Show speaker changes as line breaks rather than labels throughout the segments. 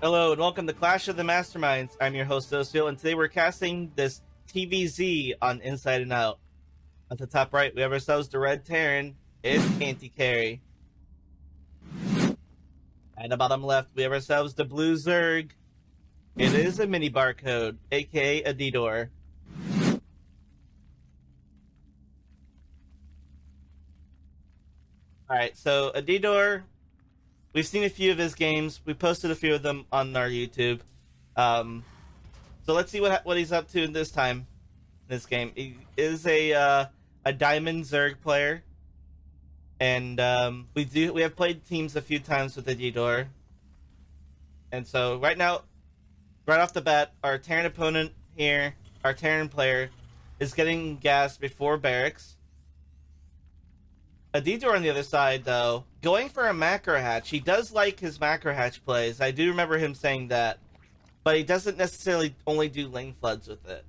Hello and welcome to Clash of the Masterminds. I'm your host Seoulsteal, and today we're casting this TVZ on Inside and Out. At the top right, we have ourselves the red Terran. It's Anticarry. At the bottom left, we have ourselves the blue Zerg. It is a mini barcode, aka ADeeDoor. Alright, so ADeeDoor, we've seen a few of his games. We posted a few of them on our YouTube. So let's see what he's up to this time in this game. He is a diamond Zerg player, and we have played teams a few times with ADeeDoor. And so right now, right off the bat, our Terran opponent here, our Terran player, is getting gas before barracks. ADeeDoor on the other side, though, going for a macro hatch. He does like his macro hatch plays. I do remember him saying that. But he doesn't necessarily only do lane floods with it.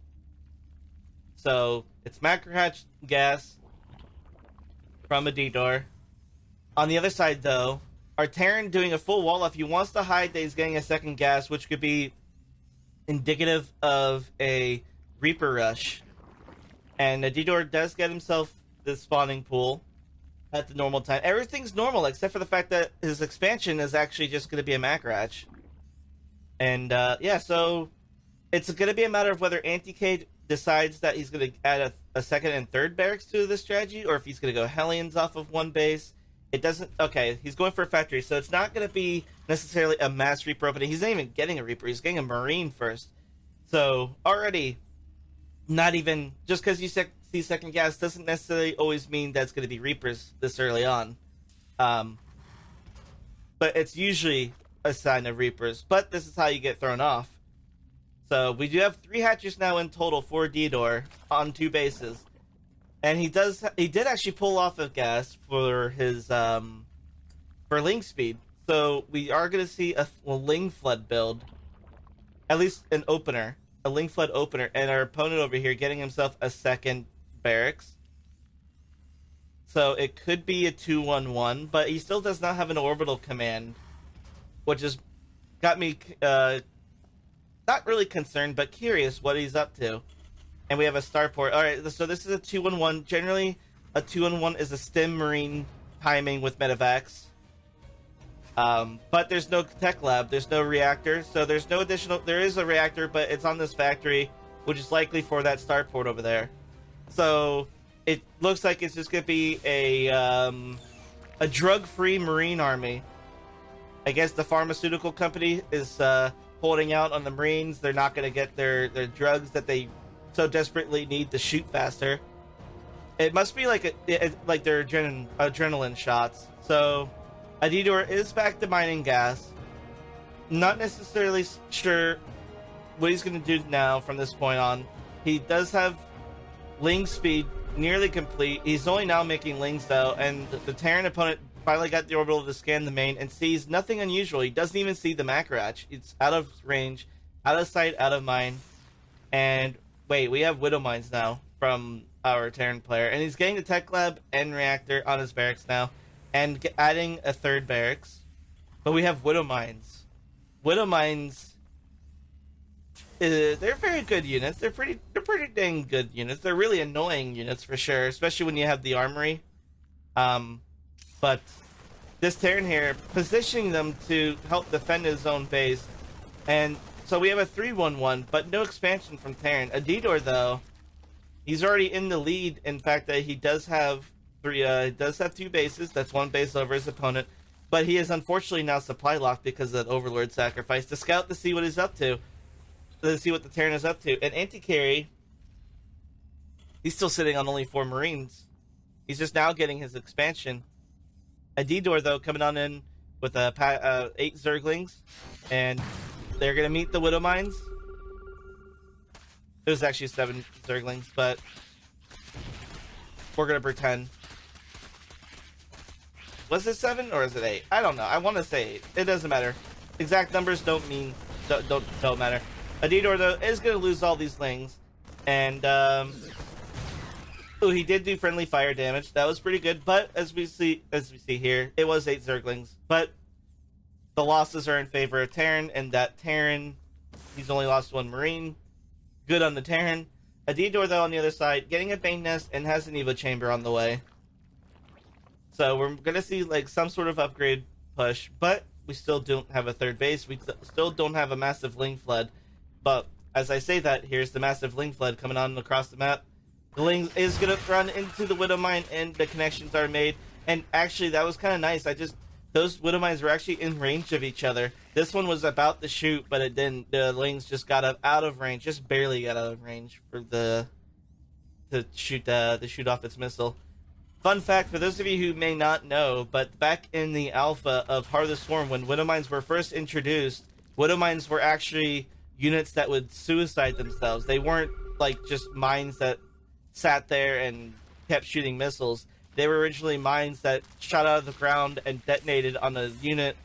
So, it's macro hatch gas from ADeeDoor. On the other side, though, our Terran doing a full wall off. He wants to hide that he's getting a second gas, which could be indicative of a Reaper rush. And ADeeDoor does get himself the spawning pool at the normal time. Everything's normal except for the fact that his expansion is actually just going to be a macro hatch. And yeah, so it's going to be a matter of whether Anticarry decides that he's going to add a second and third barracks to this strategy, or if he's going to go Hellions off of one base. It doesn't... Okay, he's going for a factory, so it's not going to be necessarily a mass Reaper opening. He's not even getting a Reaper. He's getting a Marine first. So, already, not even... Just because you see second gas doesn't necessarily always mean that's going to be Reapers this early on. But it's usually a sign of Reapers. But this is how you get thrown off. So, we do have 3 hatches now in total for ADeeDoor on 2 bases. And he did actually pull off a gas for his, for Ling speed. So we are going to see a Ling flood build. At least an opener. A Ling flood opener. And our opponent over here getting himself a second barracks. So it could be a 2-1-1. But he still does not have an orbital command. Which has got me, not really concerned, but curious what he's up to. And we have a starport. Alright, so this is a 2-1-1. Generally, a 2-1-1 is a stim marine timing with medevacs. But there's no tech lab. There's no reactor. So there's no additional... There is a reactor, but it's on this factory, which is likely for that starport over there. So it looks like it's just going to be a drug-free marine army. I guess the pharmaceutical company is holding out on the marines. They're not going to get their drugs that they so desperately need to shoot faster. It must be like like their adrenaline shots. So ADeeDoor is back to mining gas. Not necessarily sure what he's going to do now from this point on. He does have Ling speed nearly complete. He's only now making Lings though, and the Terran opponent finally got the orbital to scan the main and sees nothing unusual. He doesn't even see the macro hatch. It's out of range, out of sight, out of mind. And wait, we have Widow Mines now from our Terran player. And he's getting the Tech Lab and Reactor on his barracks now. And adding a third barracks. But we have Widow Mines. Widow Mines, they're very good units. They're pretty dang good units. They're really annoying units for sure. Especially when you have the armory. But this Terran here, positioning them to help defend his own base. And so we have a 3-1-1, but no expansion from Terran. ADeeDoor, though, he's already in the lead. In fact, that he does have 2 bases. That's 1 base over his opponent. But he is unfortunately now supply locked because of that Overlord sacrifice to scout to see what he's up to. To see what the Terran is up to. And Anticarry, he's still sitting on only 4 Marines. He's just now getting his expansion. ADeeDoor, though, coming on in with 8 Zerglings. And they're going to meet the Widow Mines. It was actually 7 Zerglings, but we're going to pretend. Was it 7 or is it 8? I don't know. I want to say 8. It doesn't matter. Exact numbers don't matter. ADeeDoor, though, is going to lose all these Lings. And, ooh, he did do friendly fire damage. That was pretty good. But as we see here, it was 8 Zerglings. But the losses are in favor of Terran, and that Terran, he's only lost one Marine. Good on the Terran. ADeeDoor, though, on the other side, getting a Bane Nest and has an Evo Chamber on the way. So we're going to see like some sort of upgrade push, but we still don't have a third base. We still don't have a massive Ling Flood. But as I say that, here's the massive Ling Flood coming on across the map. The Ling is going to run into the Widow Mine, and the connections are made. And actually, that was kind of nice. Those Widow Mines were actually in range of each other. This one was about to shoot, but it didn't. The Lings just got out of range, just barely got out of range for to shoot off its missile. Fun fact for those of you who may not know, but back in the alpha of Heart of the Swarm, when Widow Mines were first introduced, Widow Mines were actually units that would suicide themselves. They weren't like just mines that sat there and kept shooting missiles. They were originally mines that shot out of the ground and detonated on a unit,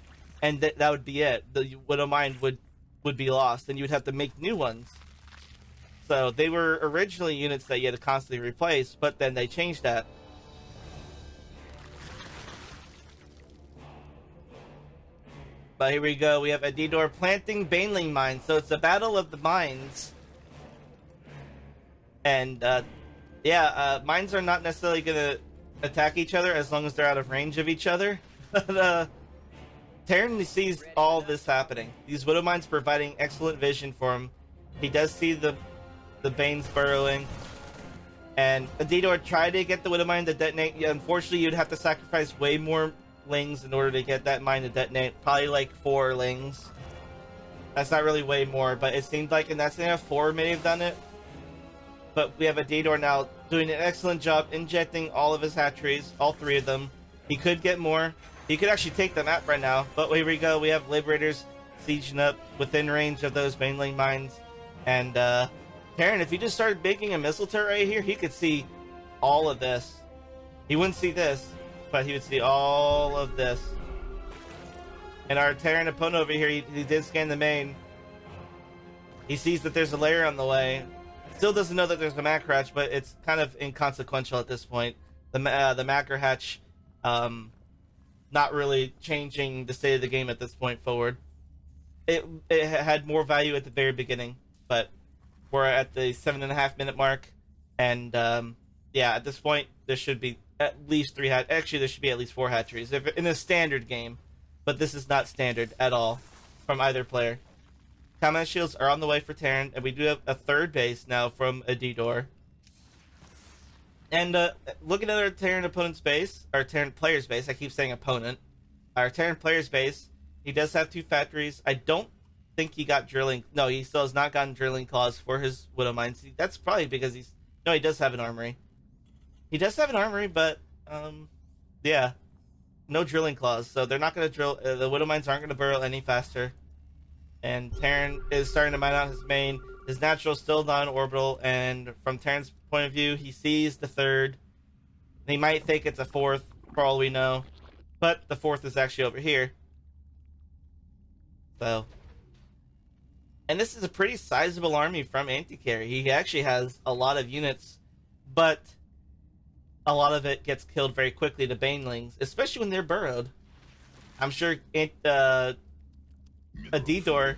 and that would be it. The Widow Mine would be lost, and you would have to make new ones. So they were originally units that you had to constantly replace, but then they changed that. But here we go. We have ADeeDoor planting Baneling mines. So it's a battle of the mines. And, mines are not necessarily going to attack each other as long as they're out of range of each other. But, Terran sees all this happening. These Widow Mines providing excellent vision for him. He does see the Banes burrowing. And ADeeDoor tried to get the Widow Mine to detonate. Unfortunately, you'd have to sacrifice way more Lings in order to get that mine to detonate. Probably like 4 Lings. That's not really way more, but it seemed like in that scenario 4 may have done it. But we have ADeeDoor now doing an excellent job injecting all of his hatcheries, all 3 of them. He could get more. He could actually take the map right now. But here we go. We have Liberators sieging up within range of those Baneling mines. And Terran, if he just started making a missile turret right here, he could see all of this. He wouldn't see this, but he would see all of this. And our Terran opponent over here, he did scan the main. He sees that there's a layer on the way. Still doesn't know that there's a macro hatch, but it's kind of inconsequential at this point. The macro hatch, not really changing the state of the game at this point forward. It had more value at the very beginning, but we're at the 7.5 minute mark, and at this point there should be at least 3 hatcheries. Actually, there should be at least 4 hatcheries if in a standard game, but this is not standard at all from either player. Combat shields are on the way for Terran, and we do have a third base now from ADeeDoor. And looking at our Terran opponent's base, our Terran player's base, I keep saying opponent. Our Terran player's base, he does have 2 factories. I don't think he got drilling. No, he still has not gotten drilling claws for his Widow Mines. That's probably because he does have an armory. He does have an armory, but no drilling claws. So they're not going to drill. The Widow Mines aren't going to burrow any faster. And Terran is starting to mine out his main. His natural is still non-orbital, and from Terran's point of view, he sees the 3rd. He might think it's a 4th, for all we know, but the 4th is actually over here. So, and this is a pretty sizable army from Anticarry. He actually has a lot of units, but a lot of it gets killed very quickly to Banelings, especially when they're burrowed. I'm sure ADeeDoor,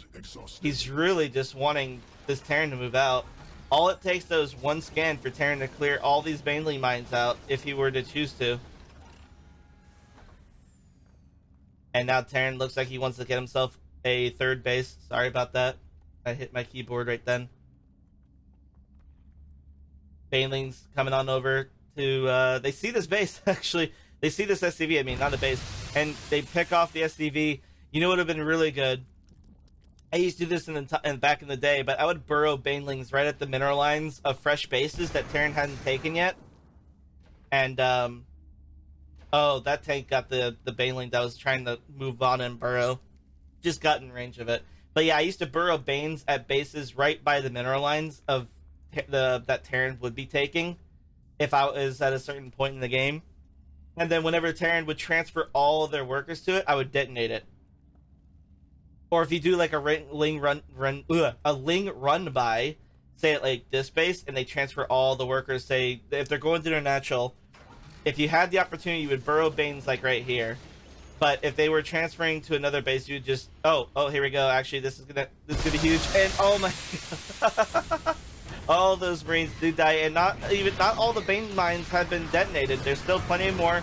he's really just wanting this Terran to move out. All it takes, though, is 1 scan for Terran to clear all these Baneling mines out, if he were to choose to. And now Terran looks like he wants to get himself a 3rd base. Sorry about that. I hit my keyboard right then. Banelings coming on over to, they see this base, actually. They see this SCV, I mean, not a base. And they pick off the SCV. You know what would have been really good? I used to do this back in the day, but I would burrow Banelings right at the mineral lines of fresh bases that Terran hadn't taken yet. And, that tank got the Baneling that was trying to move on and burrow. Just got in range of it. But yeah, I used to burrow Banes at bases right by the mineral lines of that Terran would be taking if I was at a certain point in the game. And then whenever Terran would transfer all of their workers to it, I would detonate it. Or if you do like a Ling run by, say at like this base, and they transfer all the workers, say if they're going through their natural, if you had the opportunity, you would burrow Banes like right here, But if they were transferring to another base, you just oh here we go. Actually, this is gonna be huge. And oh my god, all those Marines do die, and not all the Bane mines have been detonated. There's still plenty more,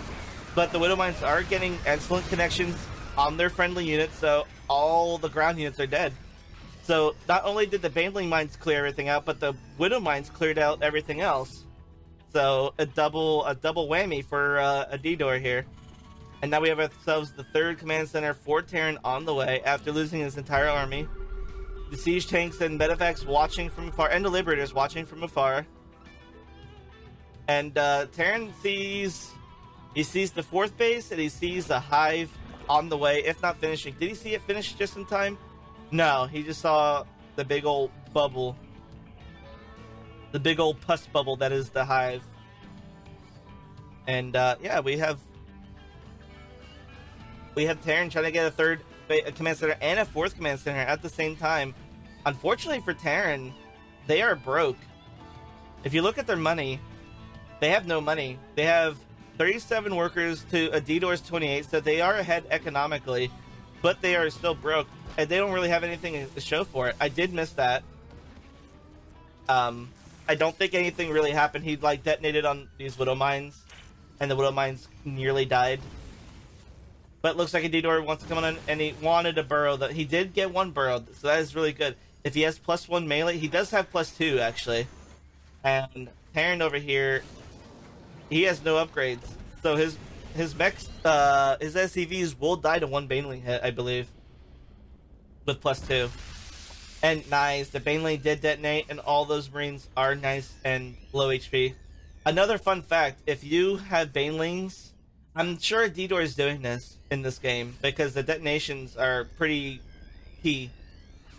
but the Widow mines are getting excellent connections on their friendly units, so all the ground units are dead. So not only did the Baneling mines clear everything out, but the Widow mines cleared out everything else. So a double whammy for ADeeDoor here. And now we have ourselves the third command center for Terran on the way after losing his entire army. The siege tanks and medevacs watching from afar, and the liberators watching from afar. And Terran sees the fourth base, and he sees the hive on the way, if not finishing. Did he see it finish just in time? No, he just saw the big old bubble. The big old pus bubble that is the hive. And yeah, we have Terran trying to get a third command center and a fourth command center at the same time. Unfortunately for Terran, they are broke. If you look at their money, they have no money. They have 37 workers to ADeeDoor's 28, so they are ahead economically, but they are still broke, and they don't really have anything to show for it. I did miss that. I don't think anything really happened. He like detonated on these Widow mines, and the Widow mines nearly died. But it looks like ADeeDoor wants to come on, and he wanted a burrow. That he did get one burrow, so that is really good. If he has +1 melee, he does have +2 actually. And Terran over here, he has no upgrades, so his mechs, his SCVs will die to one Baneling hit, I believe, with +2. And nice, the Baneling did detonate, and all those Marines are nice and low HP. Another fun fact: if you have Banelings, I'm sure ADeeDoor is doing this in this game because the detonations are pretty key.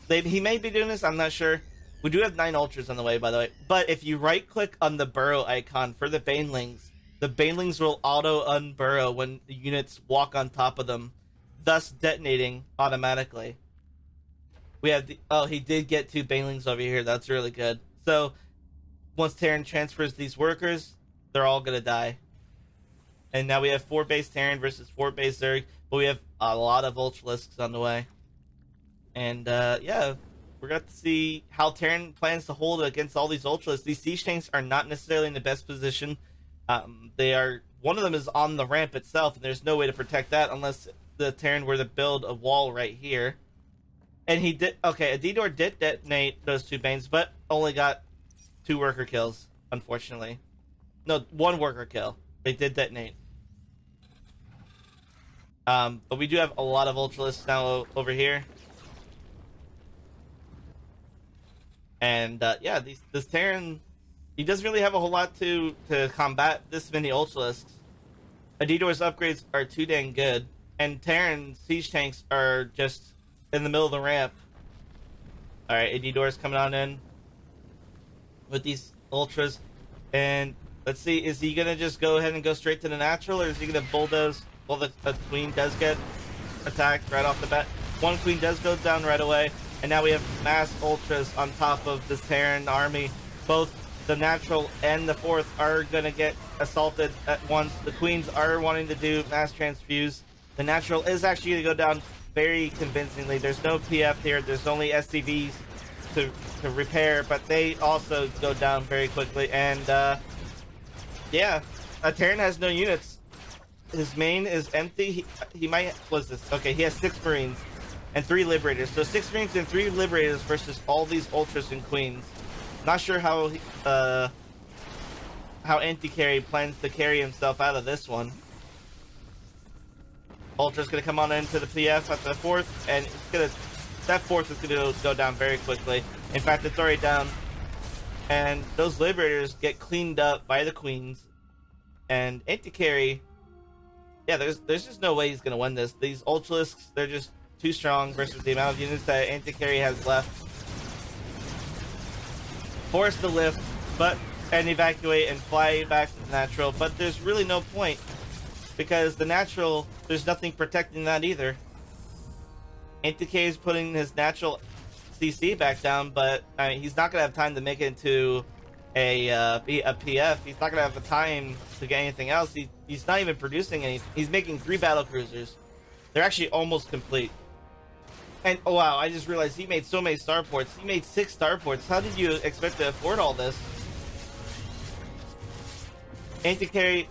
He may be doing this, I'm not sure. We do have 9 ultras on the way, by the way. But if you right-click on the burrow icon for the Banelings will auto-unburrow when the units walk on top of them, thus detonating automatically. We have the... Oh, he did get 2 Banelings over here. That's really good. So, once Terran transfers these workers, they're all going to die. And now we have 4 base Terran versus 4 base Zerg, but we have a lot of Ultralisks on the way. And, yeah, we're going to see how Terran plans to hold against all these Ultralisks. These siege tanks are not necessarily in the best position. They are... One of them is on the ramp itself, and there's no way to protect that unless the Terran were to build a wall right here. And he did... Okay, ADeeDoor did detonate those 2 Banes, but only got 2 worker kills, unfortunately. No, 1 worker kill. They did detonate. But we do have a lot of Ultralisks now over here. And, yeah, this Terran, he doesn't really have a whole lot to combat this many Ultralisks. ADeeDoor's upgrades are too dang good. And Terran siege tanks are just in the middle of the ramp. Alright, ADeeDoor's coming on in with these Ultras. And let's see, is he going to just go ahead and go straight to the natural, or is he going to bulldoze? Well, the Queen does get attacked right off the bat. 1 Queen does go down right away. And now we have mass Ultras on top of this Terran army. Both the natural and the 4th are going to get assaulted at once. The Queens are wanting to do mass transfuse. The natural is actually going to go down very convincingly. There's no PF here. There's only SCVs to repair, but they also go down very quickly. And, yeah, Terran has no units. His main is empty. He might... What's this? Okay, he has 6 Marines and 3 Liberators. So 6 Marines and 3 Liberators versus all these Ultras and Queens. Not sure how Anticarry plans to carry himself out of this one. Ultra's gonna come on into the PF at the 4th, and it's gonna... That 4th is gonna go down very quickly. In fact, it's already down. And those Liberators get cleaned up by the Queens. And Anticarry... Yeah, there's just no way he's gonna win this. These Ultralisks, they're just too strong versus the amount of units that Anticarry has left. Forced to lift, and evacuate and fly back to the natural, but there's really no point because the natural, there's nothing protecting that either. Anticarry is putting his natural CC back down, but I mean, he's not gonna have time to make it into a PF. He's not gonna have the time to get anything else. He's not even producing any. He's making 3 battle cruisers. They're actually almost complete. And oh wow, I just realized he made so many starports. He made 6 starports. How did you expect to afford all this? Anticarry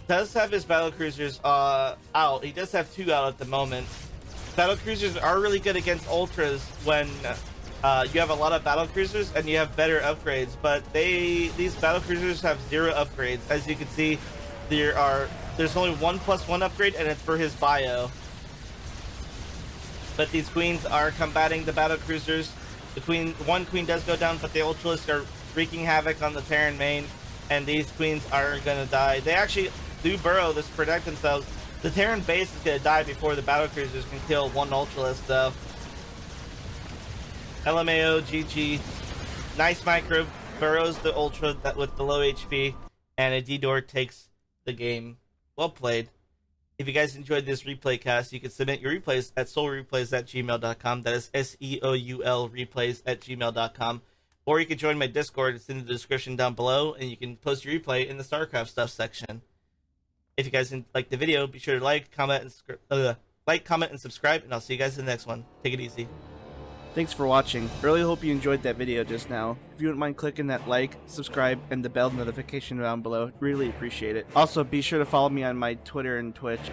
does have his battle cruisers out. He does have 2 out at the moment. Battle cruisers are really good against ultras when you have a lot of battle cruisers and you have better upgrades, but these battle cruisers have 0 upgrades. As you can see, there's only 1+1 upgrade, and it's for his bio. But these queens are combating the battle cruisers. One queen does go down, but the ultralists are wreaking havoc on the Terran main, and these queens are gonna die. They actually do burrow this to protect themselves. The Terran base is gonna die before the battle cruisers can kill one ultralist, though. LMAO, GG. Nice micro, burrows the ultra with the low HP, and ADeeDoor takes the game. Well played. If you guys enjoyed this replay cast, you can submit your replays at seoulreplays@gmail.com. That is SEOUL replays@gmail.com. Or you can join my Discord. It's in the description down below, and you can post your replay in the StarCraft stuff section. If you guys like the video, be sure to like, comment, and subscribe, and I'll see you guys in the next one. Take it easy.
Thanks for watching. Really hope you enjoyed that video just now. If you wouldn't mind clicking that like, subscribe, and the bell notification down below, really appreciate it. Also, be sure to follow me on my Twitter and Twitch.